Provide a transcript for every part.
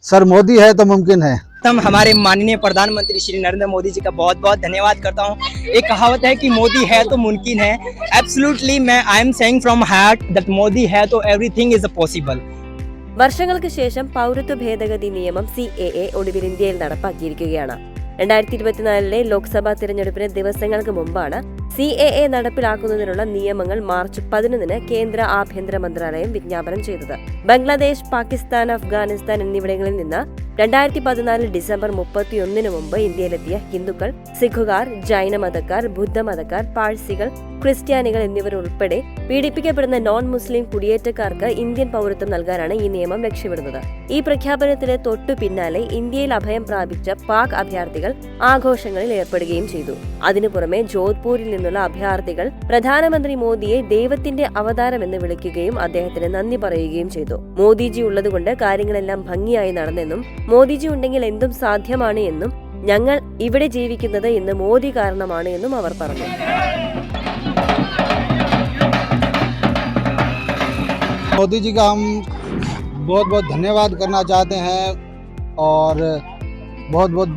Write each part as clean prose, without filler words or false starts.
Sir Modi है तो मुमकिन है। हम हमारे माननीय प्रधानमंत्री श्री नरेंद्र मोदी जी का बहुत बहुत धन्यवाद करता हूँ। एक कहावत है कि मोदी है तो मुमकिन है। एब्सोल्युटली मैं I am saying from heart that Modi है तो एवरीथिंग इज पॉसिबल। വർഷങ്ങൾക്ക് ശേഷം പൗരത്വ ഭേദഗതി നിയമം CAA ഒടുവിൽ ഇന്ത്യയിൽ നടപ്പാക്കിയിരിക്കുകയാണ്. 2024 ലോക്സഭാ തിരഞ്ഞെടുപ്പിന് ദിവസങ്ങൾക്ക് മുമ്പാണ് CAA നടപ്പിലാക്കുന്നതിനുള്ള നിയമങ്ങൾ മാർച്ച് 11 കേന്ദ്ര ആഭ്യന്തര മന്ത്രാലയം വിജ്ഞാപനം ചെയ്തത്. ബംഗ്ലാദേശ്, പാകിസ്ഥാൻ, അഫ്ഗാനിസ്ഥാൻ എന്നിവിടങ്ങളിൽ നിന്ന് 2014 ഡിസംബർ 31 മുമ്പ് ഇന്ത്യയിലെത്തിയ ഹിന്ദുക്കൾ, സിഖുകാർ, ജൈനമതക്കാർ, ബുദ്ധമതക്കാർ, പാഴ്സികൾ, ക്രിസ്ത്യാനികൾ എന്നിവർ ഉൾപ്പെടെ പീഡിപ്പിക്കപ്പെടുന്ന നോൺ മുസ്ലിം കുടിയേറ്റക്കാർക്ക് ഇന്ത്യൻ പൗരത്വം നൽകാനാണ് ഈ നിയമം ലക്ഷ്യമിടുന്നത്. ഈ പ്രഖ്യാപനത്തിന് തൊട്ടു പിന്നാലെ ഇന്ത്യയിൽ അഭയം പ്രാപിച്ച പാക് അഭയാർത്ഥികൾ ആഘോഷങ്ങളിൽ ഏർപ്പെടുകയും ചെയ്തു. അതിനു പുറമെ ജോധ്പൂരിൽ നിന്നുള്ള അഭയാർത്ഥികൾ പ്രധാനമന്ത്രി മോദിയെ ദൈവത്തിന്റെ അവതാരമെന്ന് വിളിക്കുകയും അദ്ദേഹത്തിന് നന്ദി പറയുകയും ചെയ്തു. മോദിജി ഉള്ളതുകൊണ്ട് കാര്യങ്ങളെല്ലാം ഭംഗിയായി നടന്നെന്നും മോദിജി ഉണ്ടെങ്കിൽ എന്തും സാധ്യമാണ് എന്നും ഞങ്ങൾ ഇവിടെ ജീവിക്കുന്നത് ഇന്ന് മോദി കാരണമാണ് എന്നും അവർ പറഞ്ഞു. मोदी जी का हम बहुत बहुत धन्यवाद करना चाहते हैं और बहुत बहुत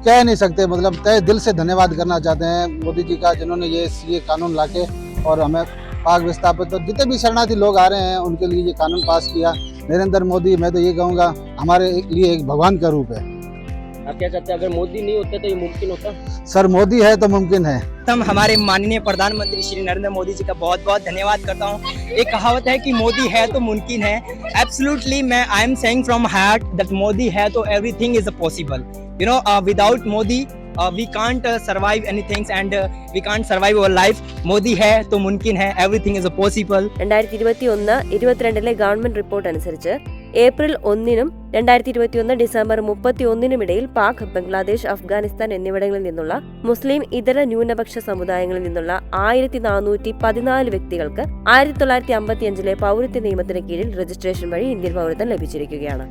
कह नहीं सकते, मतलब तहे दिल से धन्यवाद करना चाहते हैं मोदी जी का, जिन्होंने ये कानून लाके और हमें पाक विस्थापित और जितने भी शरणार्थी लोग आ रहे हैं उनके लिए ये कानून पास किया। नरेंद्र मोदी, मैं तो ये कहूँगा, हमारे लिए एक भगवान का रूप है। आप क्या चाहते हैं, अगर मोदी नहीं होते तो ये मुमकिन होता? सर मोदी है तो मुमकिन है। हम हमारे माननीय प्रधानमंत्री श्री नरेंद्र मोदी जी का बहुत बहुत धन्यवाद करता हूँ। एक कहावत है कि मोदी है तो मुमकिन है। एब्सोल्युटली मैं I am saying from heart that Modi है तो everything is possible. You know, without Modi, we can't survive anything and we can't survive our life. Modi है तो मुमकिन है, everything is possible. 2021-22 government report അനുസരിച്ച് ഏപ്രിൽ 1 2021 ഡിസംബർ 31 ഇടയിൽ പാക്, ബംഗ്ലാദേശ്, അഫ്ഗാനിസ്ഥാൻ എന്നിവിടങ്ങളിൽ നിന്നുള്ള മുസ്ലിം ഇതര ന്യൂനപക്ഷ സമുദായങ്ങളിൽ നിന്നുള്ള 1414 വ്യക്തികൾക്ക് 1955 പൗരത്വ നിയമത്തിന് കീഴിൽ രജിസ്ട്രേഷൻ വഴി ഇന്ത്യൻ പൗരത്വം ലഭിച്ചിരിക്കുകയാണ്.